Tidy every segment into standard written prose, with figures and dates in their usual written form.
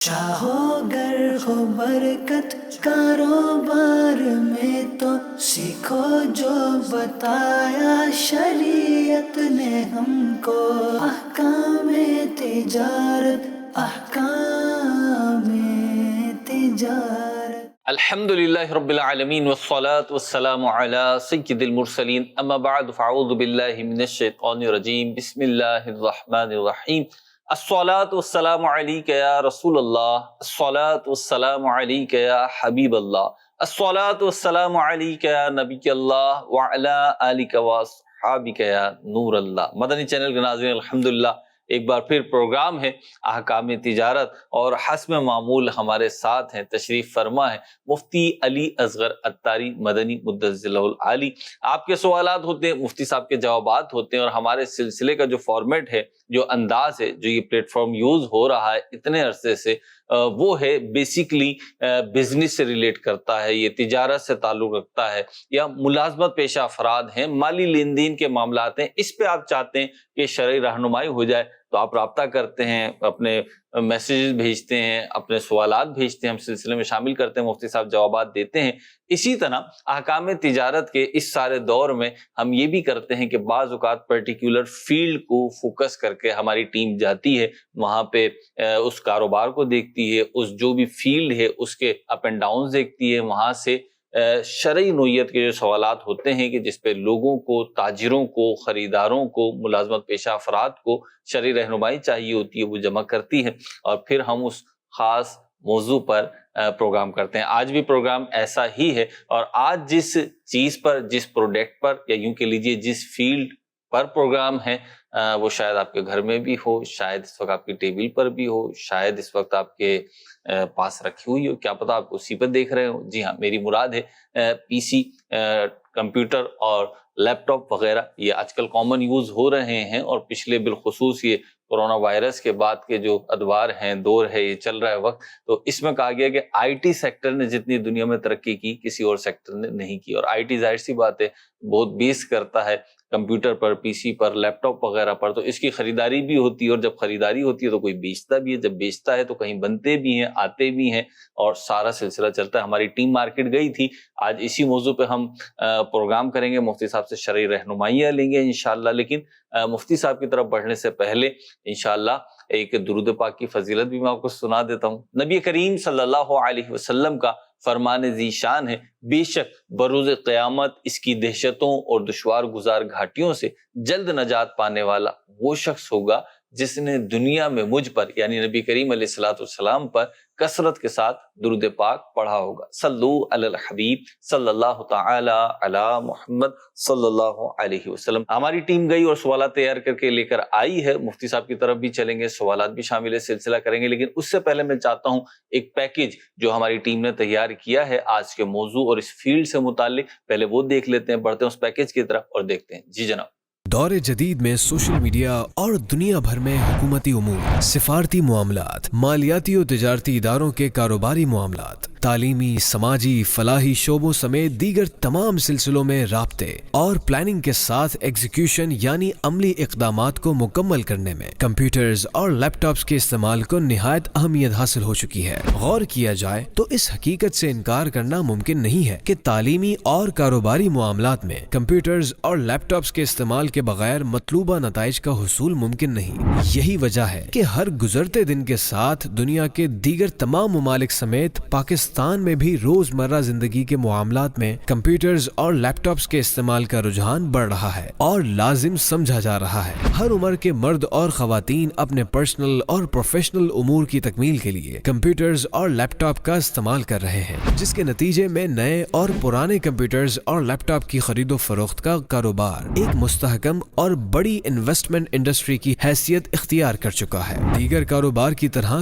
چاہو گر ہو برکت کاروبار میں تو سیکھو جو بتایا شریعت نے ہم کو، احکام تجارت، احکام تجارت۔ الحمدللہ رب العالمین والصلاة والسلام علی سید المرسلین، اما بعد فاعوذ باللہ من الشیطان الرجیم، بسم اللہ الرحمن الرحیم۔ الصلاة والسلام علیک یا رسول اللہ، الصلاة والسلام علیک یا حبیب اللہ، الصلاة والسلام علیک یا نبی اللہ وعلی آلک واصحابک یا نور اللہ۔ مدنی چینل کے ناظرین، الحمدللہ ایک بار پھر پروگرام ہے احکام تجارت، اور حسب معمول ہمارے ساتھ ہیں، تشریف فرما ہے مفتی علی اصغر عطاری مدنی مدظلہ العالی۔ آپ کے سوالات ہوتے ہیں، مفتی صاحب کے جوابات ہوتے ہیں، اور ہمارے سلسلے کا جو فارمیٹ ہے، جو انداز ہے، جو یہ پلیٹ فارم یوز ہو رہا ہے اتنے عرصے سے، وہ ہے بیسیکلی بزنس سے ریلیٹ کرتا ہے، یہ تجارت سے تعلق رکھتا ہے، یا ملازمت پیشہ افراد ہیں، مالی لین دین کے معاملات ہیں، اس پہ آپ چاہتے ہیں کہ شرعی رہنمائی ہو جائے تو آپ رابطہ کرتے ہیں، اپنے میسیجز بھیجتے ہیں، اپنے سوالات بھیجتے ہیں، ہم سلسلے میں شامل کرتے ہیں، مفتی صاحب جوابات دیتے ہیں۔ اسی طرح احکام تجارت کے اس سارے دور میں ہم یہ بھی کرتے ہیں کہ بعض اوقات پرٹیکولر فیلڈ کو فوکس کر کے ہماری ٹیم جاتی ہے، وہاں پہ اس کاروبار کو دیکھتی ہے، اس جو بھی فیلڈ ہے اس کے اپ اینڈ ڈاؤنز دیکھتی ہے، وہاں سے شرعی نوعیت کے جو سوالات ہوتے ہیں کہ جس پہ لوگوں کو، تاجروں کو، خریداروں کو، ملازمت پیشہ افراد کو شرعی رہنمائی چاہیے ہوتی ہے، وہ جمع کرتی ہے، اور پھر ہم اس خاص موضوع پر پروگرام کرتے ہیں۔ آج بھی پروگرام ایسا ہی ہے، اور آج جس چیز پر، جس پروڈکٹ پر، یا یوں کہ لیجئے جس فیلڈ پر پروگرام ہے، وہ شاید آپ کے گھر میں بھی ہو، شاید اس وقت آپ کی ٹیبل پر بھی ہو، شاید اس وقت آپ کے پاس رکھی ہوئی ہو، کیا پتہ آپ اسی پر دیکھ رہے ہو۔ جی ہاں، میری مراد ہے پی سی، کمپیوٹر اور لیپ ٹاپ وغیرہ، یہ آج کل کامن یوز ہو رہے ہیں، اور پچھلے بالخصوص یہ کورونا وائرس کے بعد کے جو ادوار ہیں، دور ہے، یہ چل رہا ہے وقت، تو اس میں کہا گیا کہ آئی ٹی سیکٹر نے جتنی دنیا میں ترقی کی کسی اور سیکٹر نے نہیں کی، اور آئی ٹی ظاہر سی بات ہے بہت بیس کرتا ہے کمپیوٹر پر، پی سی پر، لیپ ٹاپ وغیرہ پر، تو اس کی خریداری بھی ہوتی ہے، اور جب خریداری ہوتی ہے تو کوئی بیچتا بھی ہے، جب بیچتا ہے تو کہیں بنتے بھی ہیں، آتے بھی ہیں، اور سارا سلسلہ چلتا ہے۔ ہماری ٹیم مارکیٹ گئی تھی، آج اسی موضوع پہ ہم پروگرام کریں گے، مفتی صاحب سے شرعی رہنمائیاں لیں گے انشاءاللہ، لیکن مفتی صاحب کی طرف بڑھنے سے پہلے انشاءاللہ ایک درود پاک کی فضیلت بھی میں آپ کو سنا دیتا ہوں۔ نبی کریم صلی اللہ علیہ وسلم کا فرمان ذی شان ہے، بے شک بروز قیامت اس کی دہشتوں اور دشوار گزار گھاٹیوں سے جلد نجات پانے والا وہ شخص ہوگا جس نے دنیا میں مجھ پر، یعنی نبی کریم علیہ الصلوۃ والسلام پر کثرت کے ساتھ درود پاک پڑھا ہوگا۔ صلو علی الحبیب صلی اللہ تعالی علی محمد صلی اللہ علیہ وسلم۔ ہماری ٹیم گئی اور سوالات تیار کر کے لے کر آئی ہے، مفتی صاحب کی طرف بھی چلیں گے، سوالات بھی شامل ہے، سلسلہ کریں گے، لیکن اس سے پہلے میں چاہتا ہوں ایک پیکیج جو ہماری ٹیم نے تیار کیا ہے آج کے موضوع اور اس فیلڈ سے متعلق، پہلے وہ دیکھ لیتے ہیں، بڑھتے ہیں اس پیکیج کی طرف اور دیکھتے ہیں۔ جی جناب۔ دور جدید میں سوشل میڈیا اور دنیا بھر میں حکومتی امور، سفارتی معاملات، مالیاتی و تجارتی اداروں کے کاروباری معاملات، تعلیمی، سماجی، فلاحی شعبوں سمیت دیگر تمام سلسلوں میں رابطے اور پلاننگ کے ساتھ ایگزیکیوشن یعنی عملی اقدامات کو مکمل کرنے میں کمپیوٹرز اور لیپ ٹاپس کے استعمال کو نہایت اہمیت حاصل ہو چکی ہے۔ غور کیا جائے تو اس حقیقت سے انکار کرنا ممکن نہیں ہے کہ تعلیمی اور کاروباری معاملات میں کمپیوٹرز اور لیپ ٹاپس کے استعمال کے بغیر مطلوبہ نتائج کا حصول ممکن نہیں۔ یہی وجہ ہے کہ ہر گزرتے دن کے ساتھ دنیا کے دیگر تمام ممالک سمیت پاکستان میں بھی روزمرہ زندگی کے معاملات میں کمپیوٹرز اور لیپ ٹاپس کے استعمال کا رجحان بڑھ رہا ہے اور لازم سمجھا جا رہا ہے۔ ہر عمر کے مرد اور خواتین اپنے پرسنل اور پروفیشنل امور کی تکمیل کے لیے کمپیوٹرز اور لیپ ٹاپ کا استعمال کر رہے ہیں، جس کے نتیجے میں نئے اور پرانے کمپیوٹرز اور لیپ ٹاپ کی خرید و فروخت کا کاروبار ایک مستحکم اور بڑی انویسٹمنٹ انڈسٹری کی حیثیت اختیار کر چکا ہے۔ دیگر کاروبار کی طرح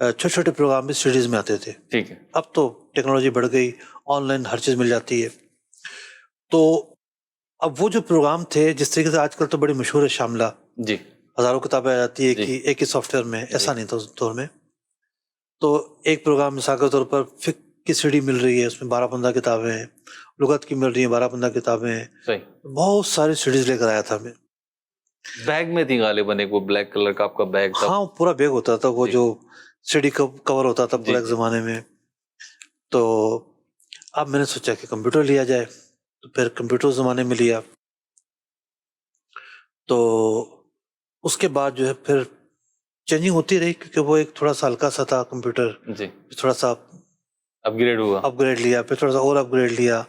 چھوٹے چھوٹے پروگرام بھی سیڈیز میں آتے تھے. ٹھیک ہے. اب تو ٹیکنالوجی بڑھ گئی, آن لائن ہر چیز مل جاتی ہے. تو اب وہ جو پروگرام تھے, جس طریقے سے آج کل تو بڑی مشہور ہے شاملہ, جی ہزاروں کتابیں آ جاتی ہے جی. ایک ہی سافٹ ویئر میں, ایسا نہیں تھا اس دور میں. تو ایک پروگرام مثال کے طور پر فقہ کی سی ڈی مل رہی ہے, اس میں 12-15 کتابیں ہیں, لغت کی مل رہی ہیں 12-15 کتابیں ہیں. صحیح. بہت ساری سیڈیز لے کر آیا تھا میں. بیگ میں تھی غالباً, ایک وہ بلیک کلر کا آپ کا بیگ تھا. ہاں پورا بیگ ہوتا تھا, وہ جی. جو سی ڈی کور ہوتا تھا پورا ایک جی. زمانے میں. تو اب میں نے سوچا کہ کمپیوٹر لیا جائے, تو پھر کمپیوٹر زمانے میں لیا. تو اس کے بعد جو ہے پھر چینجنگ ہوتی رہی, کیونکہ وہ ایک تھوڑا سا ہلکا سا تھا کمپیوٹر, جی. تھوڑا سا اپ گریڈ ہوا. اپ گریڈ لیا, پھر تھوڑا سا اور اپ گریڈ لیا.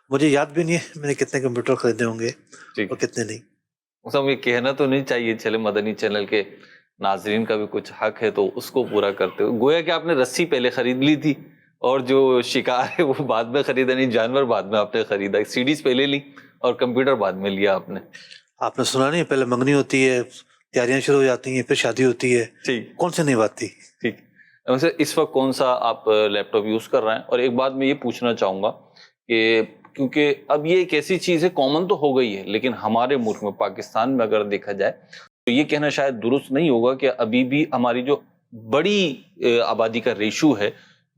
مجھے یاد بھی نہیں ہے میں نے کتنے کمپیوٹر خریدے ہوں گے ٹھیک اور ہے. کتنے نہیں. سب یہ کہنا تو نہیں چاہیے, چلے مدنی چینل کے ناظرین کا بھی کچھ حق ہے تو اس کو پورا کرتے ہو. گویا کہ آپ نے رسی پہلے خرید لی تھی اور جو شکار ہے وہ بعد میں خریدا, نہیں جانور بعد میں آپ نے خریدا, سیڈیز پہلے لی اور کمپیوٹر بعد میں لیا آپ نے. آپ نے سنا نہیں, پہلے منگنی ہوتی ہے, تیاریاں شروع ہو جاتی ہیں, پھر شادی ہوتی ہے, ٹھیک کون سی نہیں بات تھی. ٹھیک. ویسے اس وقت کون سا آپ لیپ ٹاپ یوز کر رہے ہیں؟ اور ایک بات میں یہ پوچھنا چاہوں گا کہ کیونکہ اب یہ ایک ایسی چیز ہے, کامن تو ہو گئی ہے, لیکن ہمارے ملک میں پاکستان میں اگر دیکھا جائے تو یہ کہنا شاید درست نہیں ہوگا کہ ابھی بھی ہماری جو بڑی آبادی کا ریشو ہے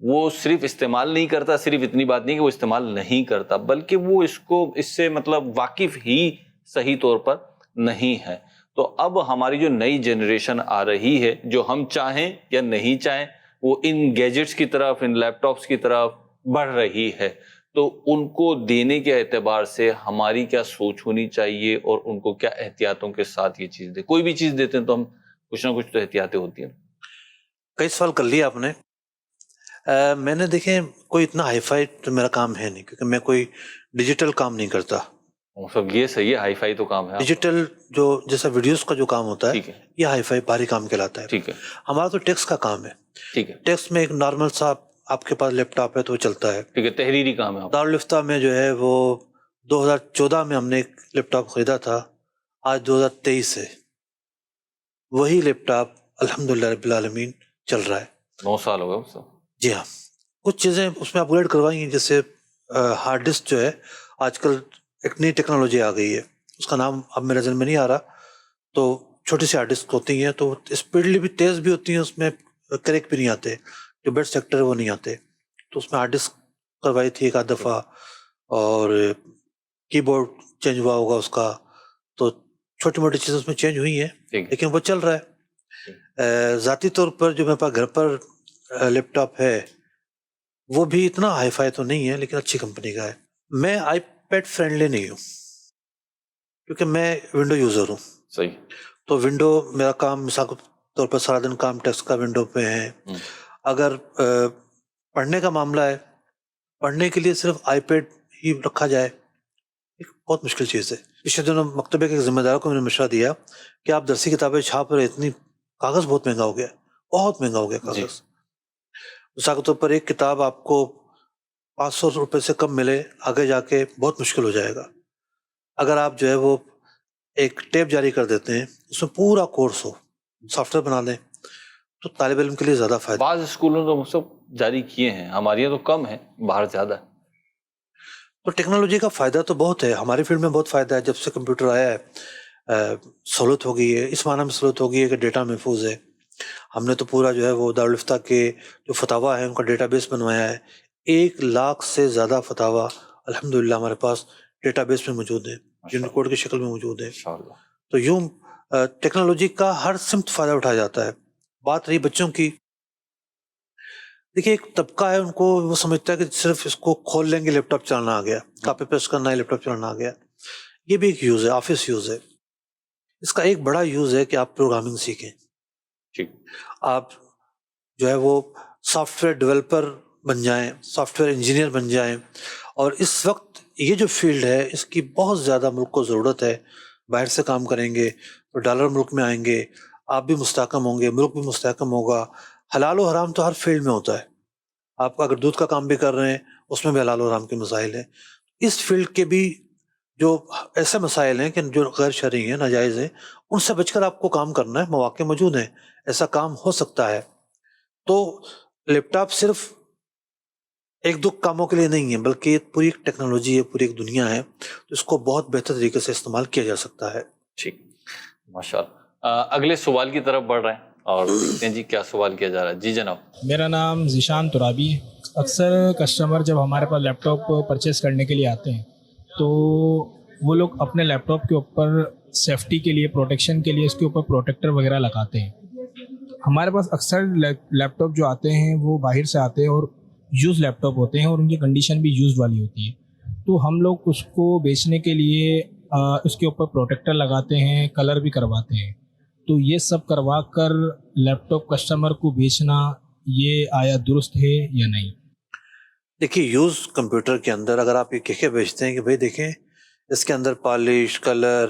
وہ صرف استعمال نہیں کرتا. صرف اتنی بات نہیں کہ وہ استعمال نہیں کرتا, بلکہ وہ اس سے مطلب واقف ہی صحیح طور پر نہیں ہے. تو اب ہماری جو نئی جنریشن آ رہی ہے, جو ہم چاہیں یا نہیں چاہیں, وہ ان گیجٹس کی طرف, ان لیپ ٹاپس کی طرف بڑھ رہی ہے. تو ان کو دینے کے اعتبار سے ہماری کیا سوچ ہونی چاہیے اور ان کو کیا احتیاطوں کے ساتھ یہ چیز دے؟ کوئی بھی چیز دیتے ہیں تو ہم کچھ نہ کچھ تو احتیاطیں ہوتی ہیں. کئی سوال کر لیا آپ نے. میں نے دیکھیں کوئی اتنا ہائی فائی تو میرا کام ہے نہیں, کیونکہ میں کوئی ڈیجیٹل کام نہیں کرتا. سب یہ صحیح ہے, ہائی فائی تو کام ہے. ڈیجیٹل جو جیسا ویڈیوز کا جو کام ہوتا ہے ٹھیک ہے یہ ہائی فائی بھاری کام کہلاتا ہے. ٹھیک ہے ہمارا تو ٹیکس کا کام ہے. ٹھیک ہے ٹیکس میں ایک نارمل سا آپ کے پاس لیپ ٹاپ ہے تو وہ چلتا ہے. ٹھیک ہے, تحریری کام ہے آپ کا. دارالفتہ میں جو ہے وہ 2014 میں ہم نے ایک لیپ ٹاپ خریدا تھا, آج 2023 ہے. وہی لیپ ٹاپ الحمدللہ رب العالمین چل رہا ہے. 9 سال ہو گئے اس سے. جی ہاں, کچھ چیزیں اس میں اپ گریڈ کروائی ہیں, جیسے ہارڈ ڈسک جو ہے آج کل ایک نئی ٹیکنالوجی آ گئی ہے, اس کا نام اب میرے ذہن میں نہیں آ رہا. تو چھوٹی سی ہارڈ ڈسک ہوتی ہیں تو اسپیڈلی بھی تیز بھی ہوتی ہیں, اس میں کریک بھی نہیں آتے, جو بیڈ سیکٹر ہے وہ نہیں آتے. تو اس میں ہارڈ ڈسک کروائی تھی ایک آدھ دفعہ, اور کی بورڈ چینج ہوا ہوگا اس کا. تو چھوٹی موٹی چیزیں اس میں چینج ہوئی ہیں, لیکن وہ چل رہا ہے. ذاتی طور پر جو میرے پاس گھر پر لیپ ٹاپ ہے وہ بھی اتنا ہائی فائی تو نہیں ہے, لیکن اچھی کمپنی کا ہے. میں آئی پیڈ فرینڈلی نہیں ہوں, کیونکہ میں ونڈو یوزر ہوں. صحیح. تو ونڈو میرا کام مثال کے طور پر سارا دن کام ٹیکسٹ کا ونڈو پہ ہے. اگر پڑھنے کا معاملہ ہے, پڑھنے کے لیے صرف آئی پیڈ ہی رکھا جائے, ایک بہت مشکل چیز ہے. پچھلے دنوں مکتبے کے ذمہ داروں کو میں نے مشورہ دیا کہ آپ درسی کتابیں چھاپ رہے, اتنی کاغذ بہت مہنگا ہو گیا, بہت مہنگا ہو گیا کاغذ. مثال کے طور پر ایک کتاب آپ کو 500 روپے سے کم ملے, آگے جا کے بہت مشکل ہو جائے گا. اگر آپ جو ہے وہ ایک ٹیپ جاری کر دیتے ہیں, اس میں پورا کورس ہو, سافٹ ویئر بنا دیں, تو طالب علم کے لیے زیادہ فائدہ. بعض اسکولوں تو سب جاری کیے ہیں, ہمارے یہاں تو کم ہے, باہر زیادہ ہے. تو ٹیکنالوجی کا فائدہ تو بہت ہے, ہماری فیلڈ میں بہت فائدہ ہے. جب سے کمپیوٹر آیا ہے سہولت ہو گئی ہے, اس معنی میں سہولت ہو گئی ہے کہ ڈیٹا محفوظ ہے. ہم نے تو پورا جو ہے وہ دارالفتہ کے جو فتاویٰ ہیں ان کا ڈیٹا بیس بنوایا ہے. 1 لاکھ سے زیادہ فتاویٰ الحمدللہ ہمارے پاس ڈیٹا بیس میں موجود ہیں, جو ریکارڈ کی شکل میں موجود ہیں. تو یوں ٹیکنالوجی کا ہر سمت فائدہ اٹھایا جاتا ہے. بات رہی بچوں کی, دیکھیے ایک طبقہ ہے ان کو وہ سمجھتا ہے کہ صرف اس کو کھول لیں گے لیپ ٹاپ چلانا آ گیا, کاپی پیسٹ کرنا ہے لیپ ٹاپ چلانا آ گیا. یہ بھی ایک یوز ہے, آفس یوز ہے. اس کا ایک بڑا یوز ہے کہ آپ پروگرامنگ سیکھیں. آپ جو ہے وہ سافٹ ویئر ڈیولپر بن جائیں, سافٹ ویئر انجینئر بن جائیں. اور اس وقت یہ جو فیلڈ ہے اس کی بہت زیادہ ملک کو ضرورت ہے. باہر سے کام کریں گے تو ڈالر ملک میں آئیں گے, آپ بھی مستحکم ہوں گے, ملک بھی مستحکم ہوگا. حلال و حرام تو ہر فیلڈ میں ہوتا ہے. آپ اگر دودھ کا کام بھی کر رہے ہیں اس میں بھی حلال و حرام کے مسائل ہیں. اس فیلڈ کے بھی جو ایسے مسائل ہیں کہ جو غیر شرعی ہیں, ناجائز ہیں, ان سے بچ کر آپ کو کام کرنا ہے. مواقع موجود ہیں, ایسا کام ہو سکتا ہے. تو لیپ ٹاپ صرف ایک دو کاموں کے لیے نہیں ہے، بلکہ یہ پوری ایک ٹیکنالوجی ہے، پوری ایک دنیا ہے، تو اس کو بہت بہتر طریقے سے استعمال کیا جا سکتا ہے. ٹھیک، ماشاء اللہ. اگلے سوال کی طرف بڑھ رہے ہیں اور دیکھتے ہیں جی کیا سوال کیا جا رہا ہے. جی جناب. میرا نام ذیشان ترابی ہے. اکثر کسٹمر جب ہمارے پاس لیپ ٹاپ پرچیز کرنے کے لیے آتے ہیں تو وہ لوگ اپنے لیپ ٹاپ کے اوپر سیفٹی کے لیے، پروٹیکشن کے لیے اس کے اوپر پروٹیکٹر وغیرہ لگاتے ہیں. ہمارے پاس اکثر لیپ ٹاپ جو آتے ہیں وہ باہر سے آتے ہیں اور یوز لیپ ٹاپ ہوتے ہیں اور ان کی کنڈیشن بھی یوز والی ہوتی ہے. تو ہم لوگ اس کو بیچنے کے لیے اس کے اوپر پروٹیکٹر لگاتے ہیں، کلر بھی کرواتے ہیں. تو یہ سب کروا کر لیپ ٹاپ کسٹمر کو بیچنا یہ آیا درست ہے یا نہیں؟ دیکھیے، یوز کمپیوٹر کے اندر اگر آپ یہ کہہ کے بیچتے ہیں کہ بھئی دیکھیں اس کے اندر پالش، کلر،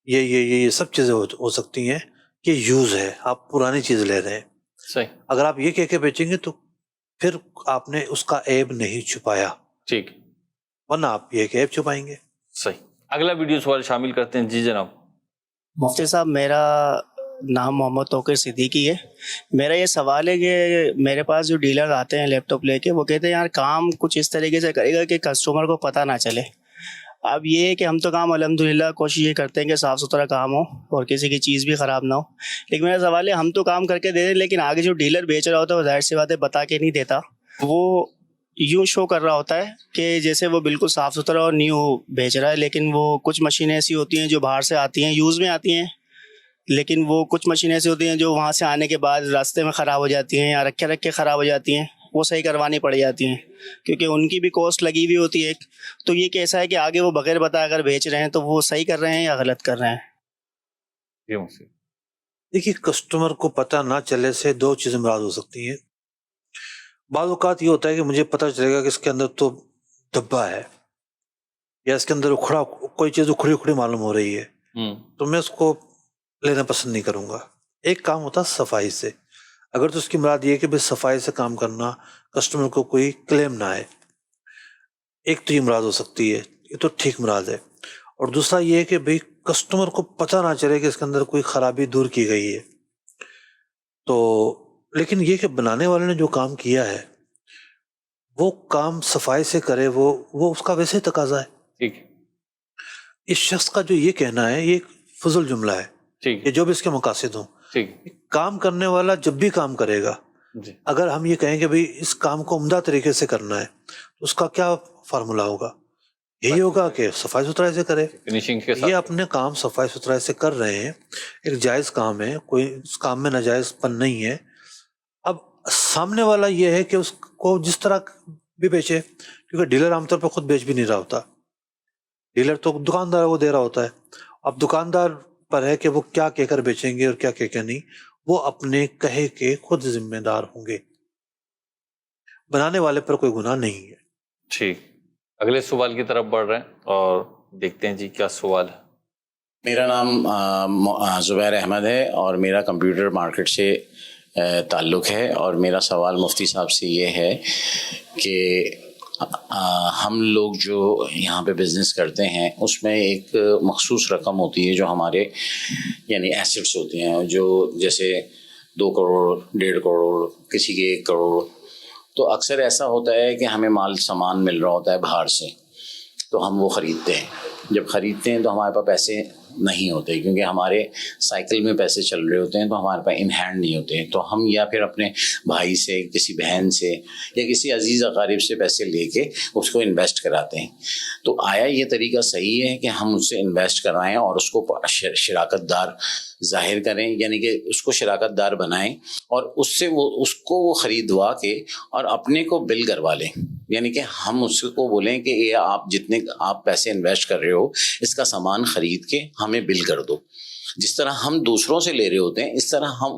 یہ سب چیزیں ہو سکتی ہیں کہ یوز ہے، آپ پرانی چیز لے رہے ہیں. صحیح. اگر آپ یہ کہہ کے بیچیں گے تو پھر آپ نے اس کا عیب نہیں چھپایا. ٹھیک. ورنہ آپ یہ کہ عیب چھپائیں گے. صحیح. اگلا ویڈیو سوال شامل کرتے ہیں. جی جناب. مفتی صاحب، میرا نام محمد توقیر صدیقی ہے. میرا یہ سوال ہے کہ میرے پاس جو ڈیلر آتے ہیں لیپ ٹاپ لے کے، وہ کہتے ہیں یار کام کچھ اس طریقے سے کرے گا کہ کسٹمر کو پتہ نہ چلے. اب یہ ہے کہ ہم تو کام الحمدللہ کوشش یہ کرتے ہیں کہ صاف ستھرا کام ہو اور کسی کی چیز بھی خراب نہ ہو. لیکن میرا سوال ہے، ہم تو کام کر کے دے دیں لیکن آگے جو ڈیلر بیچ رہا ہوتا ہے وہ ظاہر سی بات ہے بتا کے نہیں دیتا. وہ یوں شو کر رہا ہوتا ہے کہ جیسے وہ بالکل صاف ستھرا اور نیو بیچ رہا ہے، لیکن وہ کچھ مشینیں ایسی ہوتی ہیں جو باہر سے آتی ہیں، یوز میں آتی ہیں، لیکن وہ کچھ مشینیں ایسی ہوتی ہیں جو وہاں سے آنے کے بعد راستے میں خراب ہو جاتی ہیں یا رکھے خراب ہو جاتی ہیں. وہ صحیح کروانی پڑ جاتی ہیں کیونکہ ان کی بھی کاسٹ لگی ہوئی ہوتی ہے ایک. تو یہ کیسا ہے کہ آگے وہ بغیر بتا اگر بیچ رہے ہیں تو وہ صحیح کر رہے ہیں یا غلط کر رہے ہیں؟ دیکھیے، کسٹمر کو پتہ نہ چلے سے دو چیزیں مراد ہو سکتی ہیں. بعض اوقات یہ ہوتا ہے کہ مجھے پتہ چلے گا کہ اس کے اندر تو دھبا ہے یا اس کے اندر کوئی چیز اکھڑی معلوم ہو رہی ہے، تو میں اس کو لینا پسند نہیں کروں گا. ایک کام ہوتا صفائی سے. اگر تو اس کی مراد یہ ہے کہ بھئی صفائی سے کام کرنا، کسٹمر کو کوئی کلیم نہ آئے، ایک تو یہ مراد ہو سکتی ہے، یہ تو ٹھیک مراد ہے. اور دوسرا یہ ہے کہ بھئی کسٹمر کو پتہ نہ چلے کہ اس کے اندر کوئی خرابی دور کی گئی ہے. تو لیکن یہ کہ بنانے والے نے جو کام کیا ہے وہ کام صفائی سے کرے، وہ اس کا ویسے ہی تقاضا ہے. ٹھیک. اس شخص کا جو یہ کہنا ہے یہ ایک فضل جملہ ہے. ٹھیک. کہ جو بھی اس کے مقاصد ہوں. ٹھیک. کام کرنے والا جب بھی کام کرے گا، جی. اگر ہم یہ کہیں کہ بھئی اس کام کو عمدہ طریقے سے کرنا ہے تو اس کا کیا فارمولا ہوگا؟ یہی ہوگا کہ صفائی ستھرائی سے کرے. فنیشنگ کے ساتھ یہ اپنے کام صفائی ستھرائی سے کر رہے ہیں، ایک جائز کام ہے، کوئی اس کام میں ناجائز پن نہیں ہے. اب سامنے والا یہ ہے کہ اس کو جس طرح بھی بیچے، کیونکہ ڈیلر عام طور پہ خود بیچ بھی نہیں رہا ہوتا. ڈیلر تو دکاندار وہ دے رہا ہوتا ہے. اب دکاندار پر ہے کہ وہ کیا کہہ کر بیچیں گے اور کیا کہہ کر نہیں، وہ اپنے کہے کے خود ذمہ دار ہوں گے. بنانے والے پر کوئی گناہ نہیں ہے. ٹھیک. اگلے سوال کی طرف بڑھ رہے ہیں اور دیکھتے ہیں جی کیا سوال ہے. میرا نام زبیر احمد ہے اور میرا کمپیوٹر مارکیٹ سے تعلق ہے. اور میرا سوال مفتی صاحب سے یہ ہے کہ ہم لوگ جو یہاں پہ بزنس کرتے ہیں اس میں ایک مخصوص رقم ہوتی ہے جو ہمارے یعنی ایسٹس ہوتے ہیں، جو جیسے 2 کروڑ، 1.5 کروڑ، کسی کے 1 کروڑ. تو اکثر ایسا ہوتا ہے کہ ہمیں مال سامان مل رہا ہوتا ہے باہر سے، تو ہم وہ خریدتے ہیں. جب خریدتے ہیں تو ہمارے پاس پیسے نہیں ہوتے کیونکہ ہمارے سائیکل میں پیسے چل رہے ہوتے ہیں، تو ہمارے پاس ان ہینڈ نہیں ہوتے. تو ہم یا پھر اپنے بھائی سے، کسی بہن سے یا کسی عزیز اقارب سے پیسے لے کے اس کو انویسٹ کراتے ہیں. تو آیا یہ طریقہ صحیح ہے کہ ہم اس سے انویسٹ کرائیں اور اس کو شراکت دار ظاہر کریں، یعنی کہ اس کو شراکت دار بنائیں اور اس سے اس کو خریدوا کے اور اپنے کو بل کروا لیں؟ یعنی کہ ہم اس کو بولیں کہ یہ آپ جتنے آپ پیسے انویسٹ کر رہے ہو اس کا سامان خرید کے ہمیں بل کر دو. جس طرح ہم دوسروں سے لے رہے ہوتے ہیں اس طرح ہم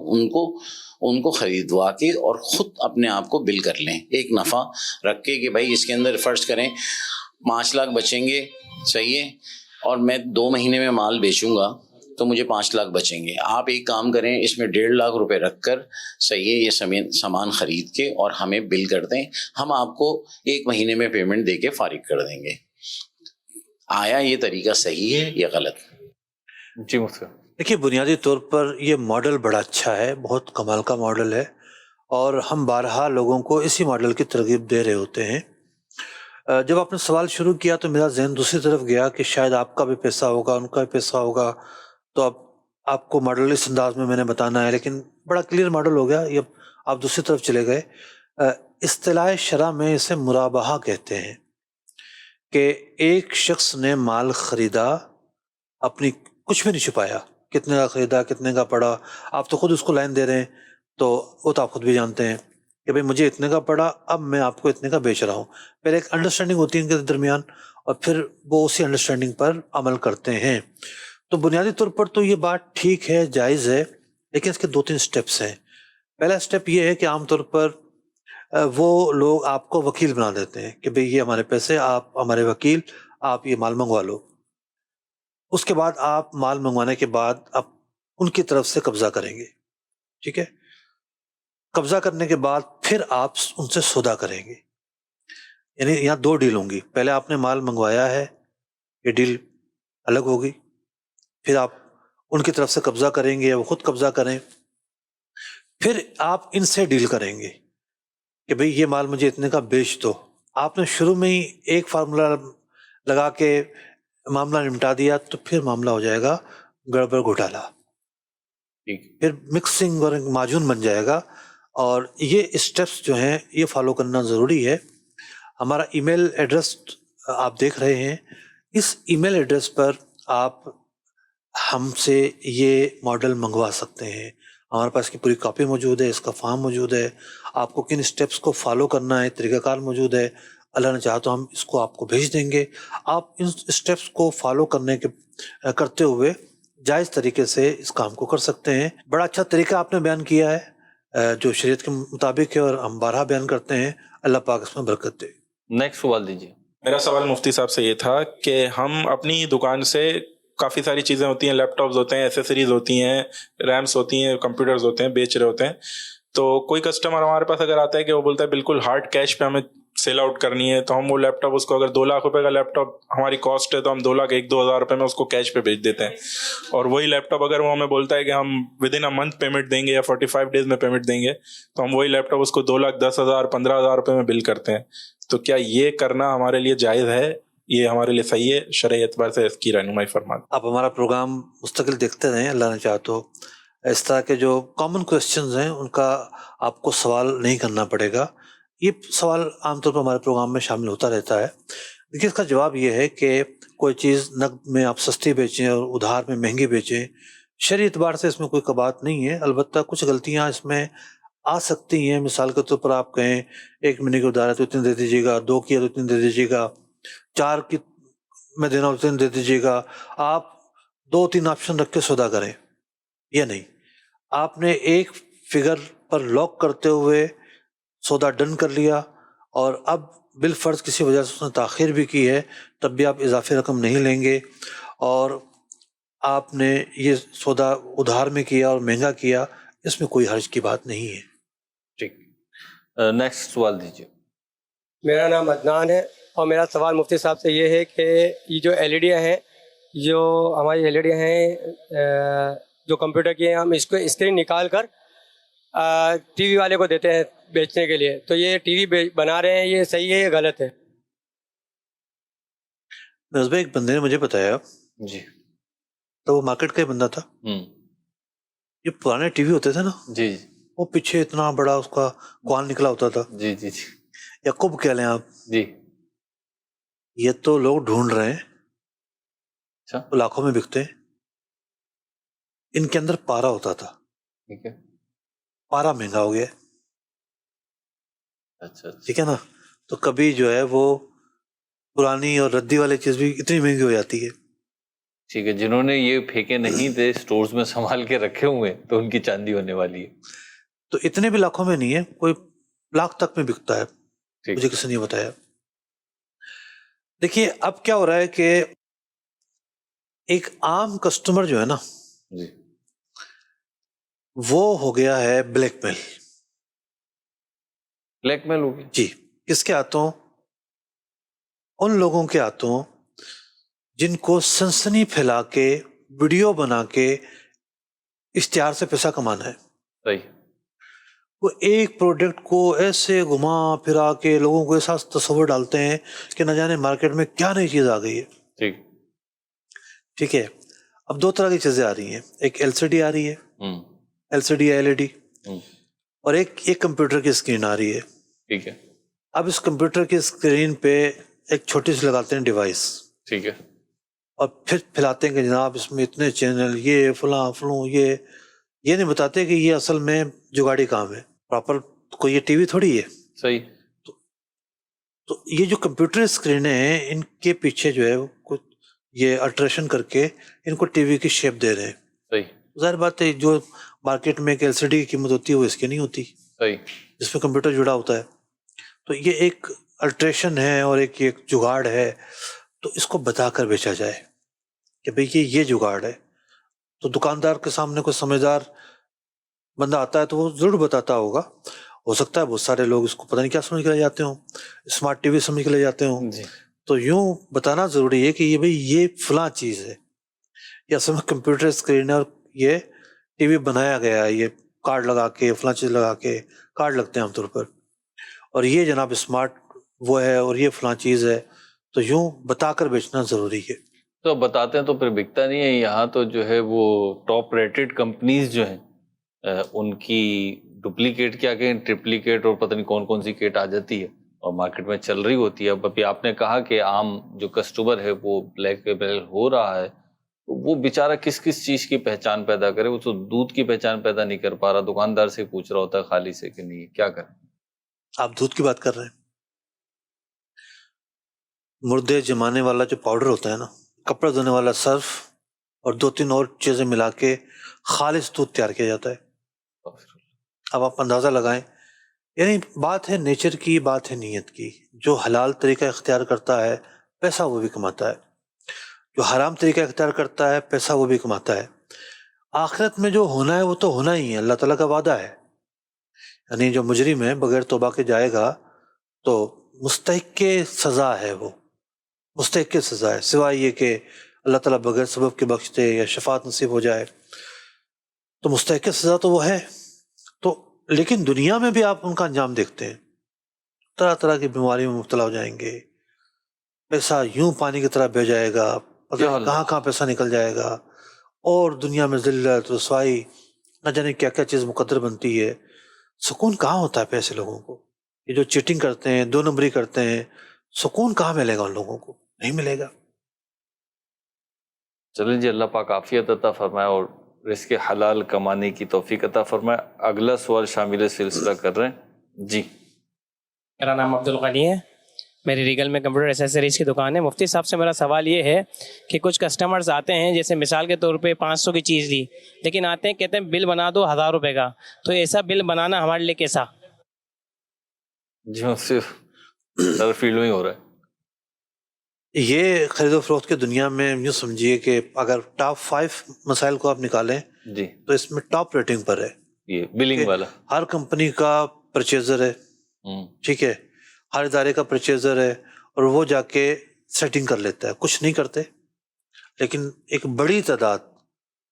ان کو خریدوا کے اور خود اپنے آپ کو بل کر لیں، ایک نفع رکھ کے کہ بھائی اس کے اندر فرض کریں 5 لاکھ بچیں گے، صحیح ہے، اور میں 2 مہینے میں مال بیچوں گا تو مجھے 5 لاکھ بچیں گے. آپ ایک کام کریں، اس میں 1.5 لاکھ روپے رکھ کر صحیح ہے یہ سامان خرید کے اور ہمیں بل کر دیں، ہم آپ کو 1 مہینے میں پیمنٹ دے کے فارغ کر دیں گے. آیا یہ طریقہ صحیح ہے یا غلط؟ جی مفتی. دیکھیے، بنیادی طور پر یہ ماڈل بڑا اچھا ہے، بہت کمال کا ماڈل ہے اور ہم بارہا لوگوں کو اسی ماڈل کی ترغیب دے رہے ہوتے ہیں. جب آپ نے سوال شروع کیا تو میرا ذہن دوسری طرف گیا کہ شاید آپ کا بھی پیسہ ہوگا، ان کا بھی پیسہ ہوگا، تو اب آپ کو ماڈل اس انداز میں نے بتانا ہے، لیکن بڑا کلیئر ماڈل ہو گیا. یہ آپ دوسری طرف چلے گئے. اصطلاح شرع میں اسے مرابحہ کہتے ہیں کہ ایک شخص نے مال خریدا، اپنی کچھ بھی نہیں چھپایا، کتنے کا خریدا، کتنے کا پڑا. آپ تو خود اس کو لائن دے رہے ہیں، تو وہ تو آپ خود بھی جانتے ہیں کہ بھئی مجھے اتنے کا پڑا، اب میں آپ کو اتنے کا بیچ رہا ہوں. پہلے ایک انڈرسٹینڈنگ ہوتی ہے ان کے درمیان، اور پھر وہ اسی انڈرسٹینڈنگ پر عمل کرتے ہیں. تو بنیادی طور پر تو یہ بات ٹھیک ہے، جائز ہے، لیکن اس کے 2-3 سٹیپس ہیں. پہلا سٹیپ یہ ہے کہ عام طور پر وہ لوگ آپ کو وکیل بنا دیتے ہیں کہ بھئی یہ ہمارے پیسے، آپ ہمارے وکیل، آپ یہ مال منگوا لو. اس کے بعد آپ مال منگوانے کے بعد آپ ان کی طرف سے قبضہ کریں گے. ٹھیک ہے، قبضہ کرنے کے بعد پھر آپ ان سے سودا کریں گے. یعنی یہاں 2 ڈیل ہوں گی. پہلے آپ نے مال منگوایا ہے، یہ ڈیل الگ ہوگی. پھر آپ ان کی طرف سے قبضہ کریں گے یا وہ خود قبضہ کریں. پھر آپ ان سے ڈیل کریں گے کہ بھئی یہ مال مجھے اتنے کا بیچ دو. آپ نے شروع میں ہی ایک فارمولا لگا کے معاملہ نمٹا دیا تو پھر معاملہ ہو جائے گا گڑبڑ گھوٹالا، پھر مکسنگ اور معجون بن جائے گا. اور یہ اسٹیپس جو ہیں یہ فالو کرنا ضروری ہے. ہمارا ای میل ایڈریس آپ دیکھ رہے ہیں، اس ای میل ایڈریس پر آپ ہم سے یہ ماڈل منگوا سکتے ہیں. ہمارے پاس کی پوری کاپی موجود ہے، اس کا فارم موجود ہے، آپ کو کن اسٹیپس کو فالو کرنا ہے طریقہ کار موجود ہے. اللہ نے چاہا تو ہم اس کو آپ کو بھیج دیں گے. آپ ان اسٹیپس کو فالو کرتے ہوئے جائز طریقے سے اس کام کو کر سکتے ہیں. بڑا اچھا طریقہ آپ نے بیان کیا ہے جو شریعت کے مطابق ہے، اور ہم بارہا بیان کرتے ہیں. اللہ پاک اس میں برکت دے. نیکسٹ سوال دیجیے. میرا سوال مفتی صاحب سے یہ تھا کہ ہم اپنی دکان سے کافی ساری چیزیں ہوتی ہیں، لیپ ٹاپز ہوتے ہیں، ایسیسریز ہوتی ہیں، ریمس ہوتی ہیں، کمپیوٹرز ہوتے ہیں، بیچ رہے ہوتے ہیں. تو کوئی کسٹمر ہمارے پاس اگر آتا ہے کہ وہ بولتا ہے بالکل ہارڈ کیش پہ ہمیں سیل آؤٹ کرنی ہے، تو ہم وہ لیپ ٹاپ اس کو، اگر 2 لاکھ روپے کا لیپ ٹاپ ہماری کاسٹ ہے تو ہم 2,01,000 روپے میں اس کو کیش پہ بیچ دیتے ہیں. اور وہی لیپ ٹاپ اگر وہ ہمیں بولتا ہے کہ ہم with in a month payment دیں گے یا 45 ڈیز میں پیمنٹ دیں گے، تو ہم وہی لیپ ٹاپ اس کو 2,10,000 15,000 روپے میں بل کرتے ہیں. تو کیا یہ کرنا ہمارے لیے جائز ہے؟ یہ ہمارے لیے صحیح ہے شرعی اعتبار سے؟ اس کی رہنمائی فرما. آپ ہمارا پروگرام مستقل دیکھتے رہیں، اللہ نے چاہا تو اس طرح کے جو کامن کوسچنز ہیں ان کا آپ کو سوال نہیں کرنا پڑے گا. یہ سوال عام طور پر ہمارے پروگرام میں شامل ہوتا رہتا ہے. دیکھیے اس کا جواب یہ ہے کہ کوئی چیز نقد میں آپ سستی بیچیں اور ادھار میں مہنگی بیچیں، شرعی اعتبار سے اس میں کوئی کباط نہیں ہے. البتہ کچھ غلطیاں اس میں آ سکتی ہیں. مثال کے طور پر آپ کہیں 1 مہینے کی ادھار ہے تو اتنے دے دیجیے گا، 2 کی ہے تو اتنے دے دیجیے گا، 4 کی میں دینا اتنے دے دیجیے گا. آپ 2-3 آپشن رکھ کے سودا کریں. یہ نہیں، آپ نے ایک فگر پر لاک کرتے ہوئے سودا ڈن کر لیا، اور اب بالفرض کسی وجہ سے اس نے تاخیر بھی کی ہے تب بھی آپ اضافی رقم نہیں لیں گے. اور آپ نے یہ سودا ادھار میں کیا اور مہنگا کیا، اس میں کوئی حرج کی بات نہیں ہے. ٹھیک، نیکسٹ سوال دیجیے. میرا نام عدنان ہے، اور میرا سوال مفتی صاحب سے یہ ہے کہ یہ جو ایل ای ڈیاں ہیں، جو ہماری ایل ای ڈیاں ہیں جو کمپیوٹر کی ہیں، ہم اس کو اسکرین نکال کر ٹی وی والے کو دیتے ہیں بیچنے کے لیے، تو یہ ٹی وی بنا رہے ہیں، یہ صحیح ہے یا غلط ہے؟ نظبہ ایک بندے نے مجھے بتایا، جی تو وہ مارکیٹ کا ہی بندہ تھا. یہ پرانے ٹی وی ہوتے تھے نا، جی وہ پیچھے اتنا بڑا اس کا کوان نکلا ہوتا تھا، جی جی جی یا کب کہہ لیں آپ. جی. یہ تو لوگ ڈھونڈ رہے ہیں، اچھا، تو لاکھوں میں بکتے ہیں. ان کے اندر پارا ہوتا تھا، ٹھیک ہے. پارا مہنگا ہو گیا. اچھا ٹھیک ہے نا. تو کبھی جو ہے وہ پرانی اور ردی والی چیز بھی اتنی مہنگی ہو جاتی ہے. ٹھیک ہے. جنہوں نے یہ پھینکے نہیں تھے اسٹورز میں سنبھال کے رکھے ہوئے تو ان کی چاندی ہونے والی ہے. تو اتنے بھی لاکھوں میں نہیں ہے، کوئی لاکھ تک میں بکتا ہے. ٹھیک. مجھے کسی نے بتایا. دیکھیے اب کیا ہو رہا ہے کہ ایک عام کسٹمر جو ہے نا، جی وہ ہو گیا ہے بلیک میل. بلیک میل ہو گیا. جی. کس کے ہاتھوں؟ ان لوگوں کے ہاتھوں جن کو سنسنی پھیلا کے ویڈیو بنا کے اشتہار سے پیسہ کمانا ہے. صحیح. وہ ایک پروڈکٹ کو ایسے گھما پھرا کے لوگوں کو ایسا تصور ڈالتے ہیں کہ نہ جانے مارکیٹ میں کیا نئی چیز آ گئی ہے. ٹھیک ہے. اب دو طرح کی چیزیں آ رہی ہیں, ایک ایل سی ڈی آ رہی ہے, L C D L E D, اور ایک کمپیوٹر کی اسکرین آ رہی ہے. ٹھیک ہے. اب اس کمپیوٹر کی اسکرین پہ ایک چھوٹی سی لگاتے ہیں ڈیوائس. ٹھیک ہے. اور پھر پھیلاتے ہیں کہ جناب اس میں اتنے چینل, یہ فلاں فلوں, یہ نہیں بتاتے کہ یہ اصل میں جگاڑی کام ہے. پراپر کوئی یہ ٹی وی تھوڑی ہے. صحیح. تو یہ جو کمپیوٹر اسکرینیں ہیں ان کے پیچھے جو ہے کچھ یہ الٹریشن کر کے ان کو ٹی وی کی شیپ دے رہے ہیں. صحیح. ظاہر بات ہے جو مارکیٹ میں ایک ایل سی ڈی کی قیمت ہوتی ہے وہ اس کی نہیں ہوتی. صحیح. جس میں کمپیوٹر جڑا ہوتا ہے. تو یہ ایک الٹریشن ہے اور ایک جگاڑ ہے. تو اس کو بتا کر بیچا جائے کہ بھئی یہ جگاڑ ہے. تو دکاندار کے سامنے کوئی سمجھدار بندہ آتا ہے تو وہ ضرور بتاتا ہوگا. ہو سکتا ہے بہت سارے لوگ اس کو پتہ نہیں کیا سمجھ کے لے جاتے ہوں, اسمارٹ ٹی وی سمجھ کے لے جاتے ہوں. تو یوں بتانا ضروری ہے کہ یہ بھئی یہ فلاں چیز ہے, یہ اصل میں کمپیوٹر اسکرین ہے اور یہ ٹی وی بنایا گیا ہے, یہ کارڈ لگا کے فلاں چیز لگا کے, کارڈ لگتے ہیں عام طور پر, اور یہ جناب اسمارٹ وہ ہے اور یہ فلاں چیز ہے. تو یوں بتا کر بیچنا ضروری ہے. تو بتاتے ہیں تو پھر بکتا نہیں ہے. یہاں تو جو ہے وہ ٹاپ ریٹڈ کمپنیز جو ہیں ان کی ڈپلیکیٹ کیا کہیں ٹرپلیکیٹ اور پتہ نہیں کون کون سی کیٹ آ جاتی ہے اور مارکیٹ میں چل رہی ہوتی ہے. اب ابھی آپ نے کہا کہ عام جو کسٹمر ہے وہ بلیک لیبل ہو رہا ہے, وہ بیچارہ کس چیز کی پہچان پیدا کرے؟ وہ تو دودھ کی پہچان پیدا نہیں کر پا رہا, دکاندار سے پوچھ رہا ہوتا ہے خالی سے کہ نہیں, کیا کریں؟ آپ دودھ کی بات کر رہے ہیں. مردے جمانے والا جو پاؤڈر ہوتا ہے نا, کپڑا دھونے والا سرف اور 2-3 اور چیزیں ملا کے خالص دودھ تیار کیا جاتا ہے. اب آپ اندازہ لگائیں, یعنی بات ہے نیچر کی, بات ہے نیت کی. جو حلال طریقہ اختیار کرتا ہے پیسہ وہ بھی کماتا ہے, جو حرام طریقہ اختیار کرتا ہے پیسہ وہ بھی کماتا ہے. آخرت میں جو ہونا ہے وہ تو ہونا ہی ہے, اللہ تعالیٰ کا وعدہ ہے. یعنی جو مجرم ہے بغیر توبہ کے جائے گا تو مستحق کے سزا ہے, وہ مستحق کے سزا ہے, سوائے یہ کہ اللہ تعالیٰ بغیر سبب کے بخش دے یا شفاعت نصیب ہو جائے. تو مستحق کے سزا تو وہ ہے. تو لیکن دنیا میں بھی آپ ان کا انجام دیکھتے ہیں, طرح طرح کی بیماری میں مبتلا ہو جائیں گے, پیسہ یوں پانی کی طرح بہ جائے گا, کہاں کہاں پیسہ نکل جائے گا, اور دنیا میں ذلت رسوائی نہ جانے کیا کیا چیز مقدر بنتی ہے. سکون کہاں ہوتا ہے پیسے لوگوں کو؟ یہ جو چیٹنگ کرتے ہیں, 2 نمبری کرتے ہیں, سکون کہاں ملے گا ان لوگوں کو؟ نہیں ملے گا. چلیں جی, اللہ پاک عافیت عطا فرمائے اور رزق حلال کمانے کی توفیق عطا فرمائے. اگلا سوال شامل سلسلہ کر رہے ہیں جی. میرا نام عبدالغنی ہے, میری ریگل میں کمپیوٹر ایسیسریز کی دکان ہے. مفتی صاحب سے میرا سوال یہ ہے کہ کچھ کسٹمرز آتے ہیں, جیسے مثال کے طور پہ 500 کی چیز لی, لیکن آتے ہیں کہتے ہیں بل بنا دو 1000 روپے کا, تو ایسا بل بنانا ہمارے لیے کیسا؟ جی صرف سر فیلڈ میں ہی ہو رہا ہے. یہ خرید و فروخت کی دنیا میں یوں سمجھیے کہ اگر ٹاپ 5 مسائل کو آپ نکالیں جی تو اس میں ٹاپ ریٹنگ پر ہے یہ بلنگ والا. ہر کمپنی کا پرچیزر ہے, ٹھیک ہے, ہر ادارے کا پرچیزر ہے, اور وہ جا کے سیٹنگ کر لیتا ہے. کچھ نہیں کرتے لیکن ایک بڑی تعداد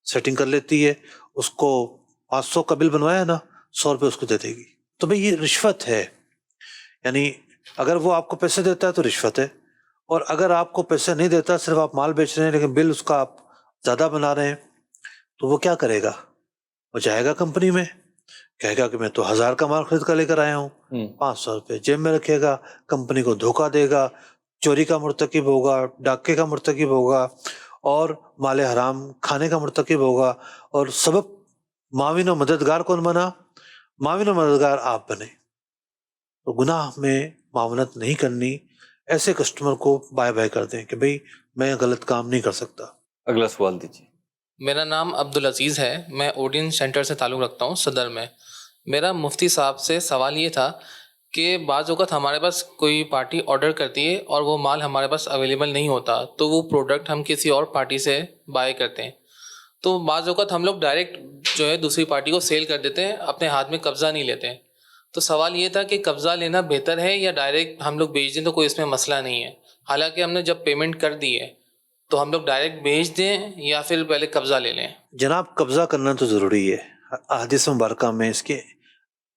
سیٹنگ کر لیتی ہے. اس کو 500 کا بل بنوایا نا, 100 روپے اس کو دے دے گی. تو بھئی یہ رشوت ہے. یعنی اگر وہ آپ کو پیسے دیتا ہے تو رشوت ہے, اور اگر آپ کو پیسے نہیں دیتا, صرف آپ مال بیچ رہے ہیں لیکن بل اس کا آپ زیادہ بنا رہے ہیں, تو وہ کیا کرے گا؟ وہ جائے گا کمپنی میں, کہے گا کہ میں تو 1000 کا مال خرید کر لے کر آیا ہوں, 500 روپے جیب میں رکھے گا, کمپنی کو دھوکہ دے گا, چوری کا مرتکب ہوگا, ڈاکے کا مرتکب ہوگا, اور مال حرام کھانے کا مرتکب ہوگا. اور سبب معاون و مددگار کون بنا؟ معاون و مددگار آپ بنے. تو گناہ میں معاونت نہیں کرنی. ایسے کسٹمر کو بائے بائے کر دیں کہ بھئی میں غلط کام نہیں کر سکتا. اگلا سوال دیجیے. میرا نام عبدالعزیز ہے, میں اوڈین سینٹر سے تعلق رکھتا ہوں صدر میں. میرا مفتی صاحب سے سوال یہ تھا کہ بعض اوقات ہمارے پاس کوئی پارٹی آرڈر کرتی ہے اور وہ مال ہمارے پاس اویلیبل نہیں ہوتا, تو وہ پروڈکٹ ہم کسی اور پارٹی سے بائی کرتے ہیں. تو بعض اوقات ہم لوگ ڈائریکٹ جو ہے دوسری پارٹی کو سیل کر دیتے ہیں, اپنے ہاتھ میں قبضہ نہیں لیتے ہیں. تو سوال یہ تھا کہ قبضہ لینا بہتر ہے یا ڈائریکٹ ہم لوگ بیچ دیں تو کوئی اس میں مسئلہ نہیں ہے؟ حالانکہ ہم نے جب پیمنٹ کر دی ہے تو ہم لوگ ڈائریکٹ بیچ دیں یا پھر پہلے قبضہ لے لیں؟ جناب قبضہ کرنا تو ضروری ہے. احادیث مبارکہ میں اس کے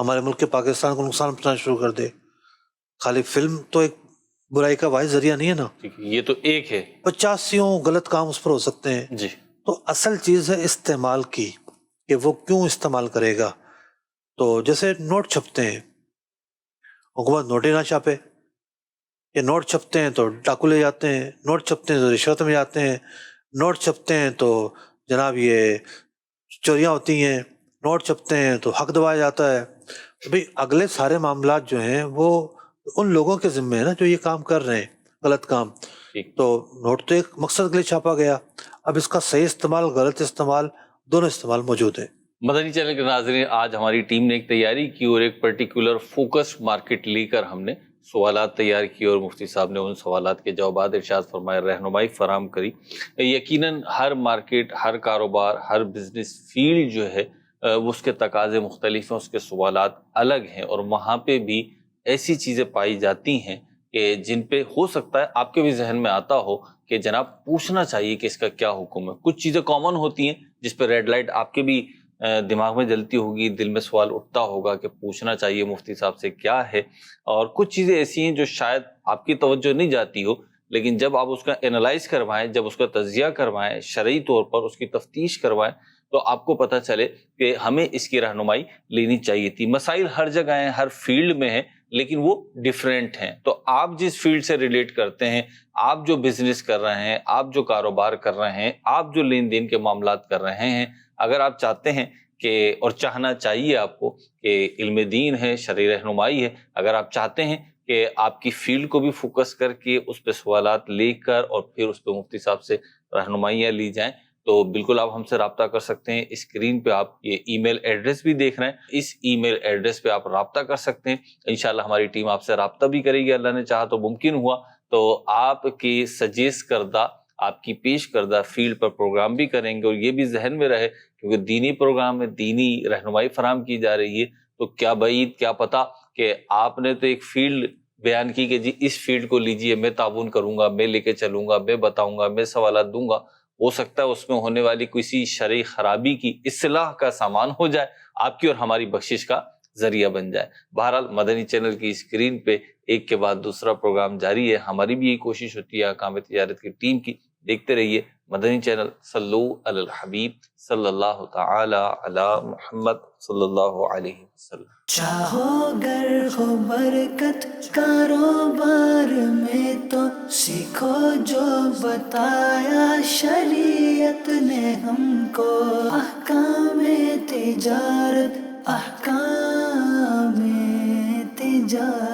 ہمارے ملک کے پاکستان کو نقصان پہنچانا شروع کر دے. خالی فلم تو ایک برائی کا واحد ذریعہ نہیں ہے نا, یہ تو ایک ہے, 85 غلط کام اس پر ہو سکتے ہیں. جی. تو اصل چیز ہے استعمال کی, کہ وہ کیوں استعمال کرے گا. تو جیسے نوٹ چھپتے ہیں, حکومت نوٹ ہی نہ چھاپے, یہ نوٹ چھپتے ہیں تو ڈاکو لے جاتے ہیں, نوٹ چھپتے ہیں تو رشوت میں جاتے ہیں, نوٹ چھپتے ہیں تو جناب یہ چوریاں ہوتی ہیں, نوٹ چھپتے ہیں تو حق دبایا جاتا ہے. بھئی اگلے سارے معاملات جو ہیں وہ ان لوگوں کے ذمہ ہیں نا جو یہ کام کر رہے ہیں غلط کام. تو نوٹ تو ایک مقصد کے لیے چھاپا گیا, اب اس کا صحیح استعمال غلط استعمال دونوں استعمال موجود ہیں. مدنی چینل کے ناظرین, آج ہماری ٹیم نے ایک تیاری کی اور ایک پرٹیکولر فوکس مارکیٹ لے کر ہم نے سوالات تیار کیے اور مفتی صاحب نے ان سوالات کے جوابات ارشاد فرمائے, رہنمائی فراہم کری. یقیناً ہر مارکیٹ, ہر کاروبار, ہر بزنس فیلڈ جو ہے اس کے تقاضے مختلف ہیں, اس کے سوالات الگ ہیں, اور وہاں پہ بھی ایسی چیزیں پائی جاتی ہیں کہ جن پہ ہو سکتا ہے آپ کے بھی ذہن میں آتا ہو کہ جناب پوچھنا چاہیے کہ اس کا کیا حکم ہے. کچھ چیزیں کامن ہوتی ہیں جس پہ ریڈ لائٹ آپ کے بھی دماغ میں جلتی ہوگی, دل میں سوال اٹھتا ہوگا کہ پوچھنا چاہیے مفتی صاحب سے کیا ہے. اور کچھ چیزیں ایسی ہیں جو شاید آپ کی توجہ نہیں جاتی ہو, لیکن جب آپ اس کا انالائز کروائیں, جب اس کا تجزیہ کروائیں, شرعی طور پر اس کی تفتیش کروائیں, تو آپ کو پتہ چلے کہ ہمیں اس کی رہنمائی لینی چاہیے تھی. مسائل ہر جگہ ہیں, ہر فیلڈ میں ہیں, لیکن وہ ڈیفرینٹ ہیں. تو آپ جس فیلڈ سے ریلیٹ کرتے ہیں, آپ جو بزنس کر رہے ہیں, آپ جو کاروبار کر رہے ہیں, آپ جو لین دین کے معاملات کر رہے ہیں, اگر آپ چاہتے ہیں کہ, اور چاہنا چاہیے آپ کو کہ علم دین ہے, شرعی رہنمائی ہے, اگر آپ چاہتے ہیں کہ آپ کی فیلڈ کو بھی فوکس کر کے اس پہ سوالات لے کر اور پھر اس پہ مفتی صاحب سے رہنمائیاں لی جائیں, تو بالکل آپ ہم سے رابطہ کر سکتے ہیں. اسکرین پہ آپ یہ ای میل ایڈریس بھی دیکھ رہے ہیں, اس ای میل ایڈریس پہ آپ رابطہ کر سکتے ہیں. انشاءاللہ ہماری ٹیم آپ سے رابطہ بھی کرے گی, اللہ نے چاہا تو ممکن ہوا تو آپ کی سجیسٹ کردہ, آپ کی پیش کردہ فیلڈ پر پروگرام بھی کریں گے. اور یہ بھی ذہن میں رہے کیونکہ دینی پروگرام میں دینی رہنمائی فراہم کی جا رہی ہے, تو کیا بعید کیا پتہ کہ آپ نے تو ایک فیلڈ بیان کی کہ جی اس فیلڈ کو لیجئے, میں تعاون کروں گا, میں لے کے چلوں گا, میں بتاؤں گا, میں سوالات دوں گا. ہو سکتا ہے اس میں ہونے والی کسی شرعی خرابی کی اصلاح کا سامان ہو جائے, آپ کی اور ہماری بخشش کا ذریعہ بن جائے. بہرحال مدنی چینل کی اسکرین پہ ایک کے بعد دوسرا پروگرام جاری ہے. ہماری بھی یہی کوشش ہوتی ہے حکام تجارت کی ٹیم کی. دیکھتے رہیے مدنی چینل. صلو علی الحبیب صلی اللہ تعالی علی محمد صلی اللہ علیہ وسلم. چاہو گر ہو برکت کاروبار میں تو سیکھو جو بتایا شریعت نے ہم کو. احکام تجارت, احکام تجارت.